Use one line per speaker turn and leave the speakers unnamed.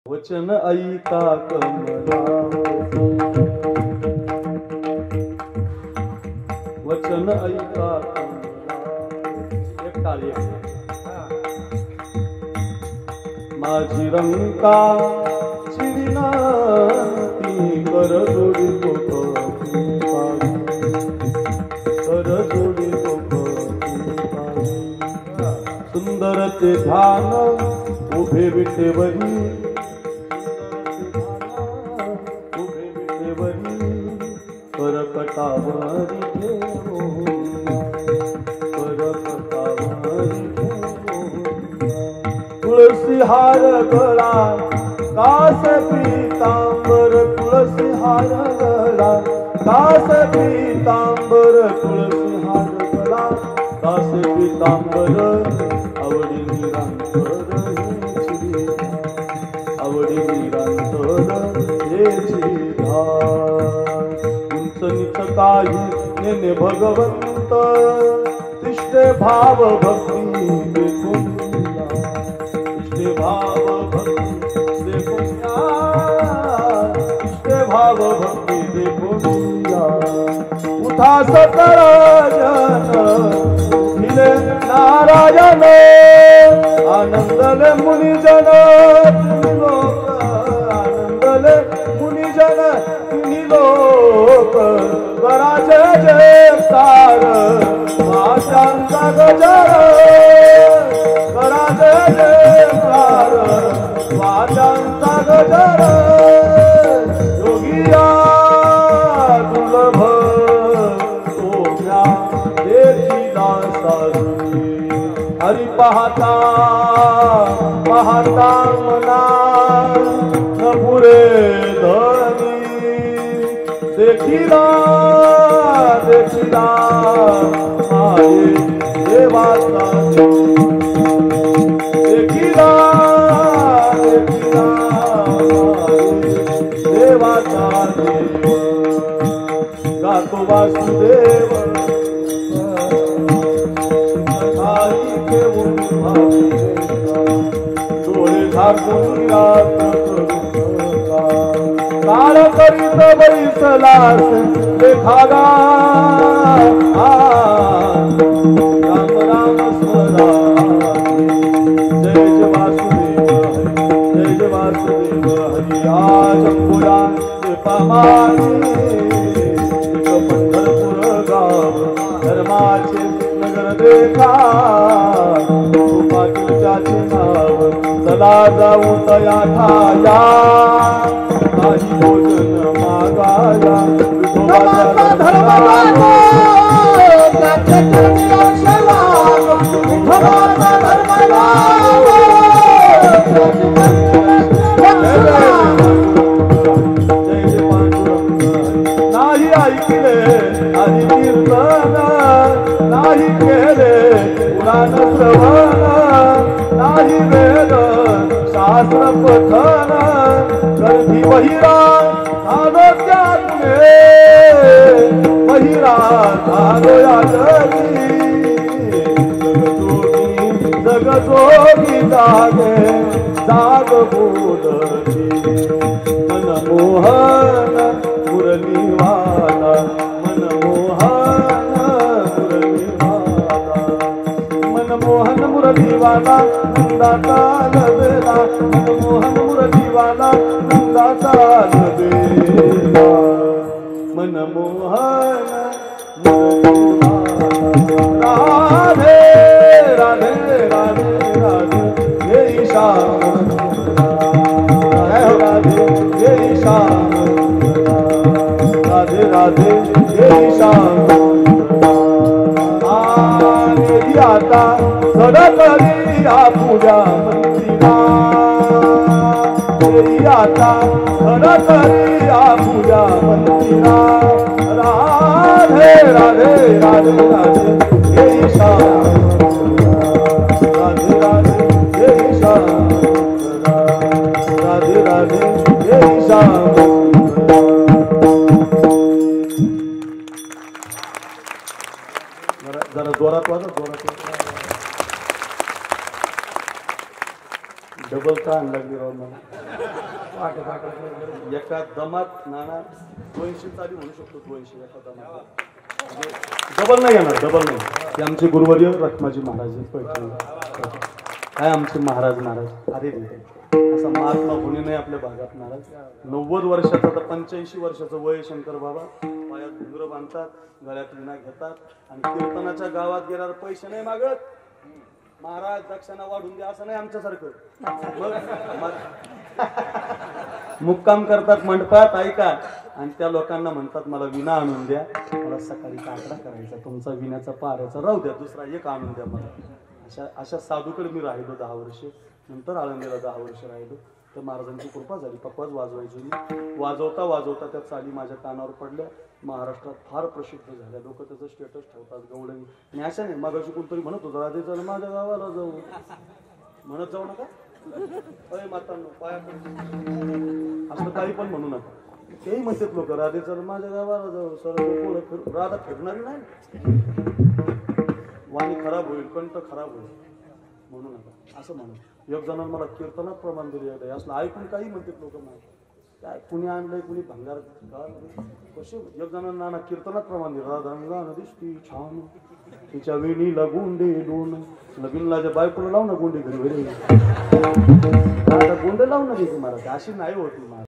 वचन ऐका कमला, वचन ऐका कमला. एक टाळी माझी रंका चिरिना ती कर जोडी कर जोडी सुंदर ते ध्यान उभे विटेवरी करकटावरी तुळसी हार गळा कास पीतांबर तुळसी हार गळा कास पीतांबर तुळसी हार गळा कास पीतांबर आवडी निरांतर आवडी निरांतर हेची धार उंच नीच काही नेने भगवंत तिष्ठे भाव भक्ती देखून तिष्ठे भाव भक्ती देखून तिष्ठे भाव भक्ती देखून उठा सकळ जन हिले नारायण आनंदले मुनिजन लोक आनंदले मुनिजन तुम्ही लोक करा जय जयकार माशांचा गजर करा जय जयकार माशांचा गजर योगिया दुर्लभ सोम्या देखिला साधुनी हरी पाहता पाहता मना न पुरे धनी देखिला देखिला माये देवाचा देखिला देखिला माये देवाचा देव गातो वासुदेव डोळे झाकून रात काळ करीत बैसलास लेखागा राम राम स्वरा जय जय वासुदेव जय जय वासुदेव हरी आज पुरा पामानी पंढरपूर गाव धर्माचे नगर देखा त्याचे नाव चला जाऊ तया ठाया काही भोजन मागाया विठोबाचा धर्म नाही ऐकले नाही कीर्तन नाही केले पुराण श्रवण नाही वेद शास्त्र पठन गर्भी बहिरा झालो त्यातले बहिरा झालो या जगजोगी जागे जाग बोलती मनमोहन मुरलीवाला मनमोहन मुरलीवाला मनमोहन मुरलीवाला नंदाचा लवेला मनमोहन मुरलीवाला नंदाचा लवेला मनमोहन राधे राधे राधे राधे हे श्याम राधे हे श्याम राधे राधे हे श्याम आता सडकरी या पूजा मंदिरा आता सडकरी या पूजा मंदिरा राधे राधे राधे राधे हे श्याम राधे राधे हे श्याम राधे राधे हे श्याम जरा जोरात वाजव जोरात डबल ताण लागली राव मला. एका दमात नाना 200 चाली म्हणू शकतो. 200 एका दमात. डबल नाही येणार, डबल नाही. ते आमचे गुरुवर्य रखमाजी महाराज काय आमचे महाराज अरे असा महात्मा कोणी नाही आपल्या भागात महाराज. 90 वर्षाचा तर 85 वर्षाचं वय शंकर बाबा. पायात घुंगर बांधतात, गळ्यात विणा घेतात आणि कीर्तनाच्या गावात गेल्यावर पैसे नाही मागत. महाराज दक्षिणा वाढून द्या असं नाही आमच्यासारखं. मुक्काम करतात मंडपात ऐका आणि त्या लोकांना म्हणतात मला विना आणून द्या, मला सकाळी काकडा करायचा, तुमचा विण्याचा पाऱ्याचा राहू द्या, दुसरा एक आणून द्या मला. अशा साधूकडे मी राहिलो 10 वर्ष. नंतर आळंदीला 10 वर्ष राहिलो. तर महाराजांची कृपा झाली. पकवाज वाजवायचो मी. वाजवता वाजवता त्या चाली माझ्या कानावर पडल्या. महाराष्ट्रात फार प्रसिद्ध झाल्या. लोक त्याचं स्टेटस ठेवतात गवळणी. आणि अशा नाही मागाशी कोणतरी म्हणत होतं राधे चल माझ्या गावाला जाऊ. म्हणत जाऊ नका अरे मातांनो पाया असं काही पण म्हणू नका. तेही म्हणतात लोक राधे चल माझ्या गावाला जाऊ. सर राधा फिरणारी नाही. वाणी खराब होईल, कंठ खराब होईल म्हणू नका असं म्हणू. एक जणांना मला कीर्तनात प्रमाण दिले असलं ऐकून काही म्हणतात लोक. काय कुणी आणलंय कुणी भंगार कसे. एक जणांना नाना कीर्तनात प्रमाण दिलं. राधा दिसती छान तिच्या वेणीला गोंडे दोन. नवीनला ज्या बायकोला लाव ना गोंडे घरी राधा गोंडे लावून ना घ्यायची महाराज. अशी नाही होती.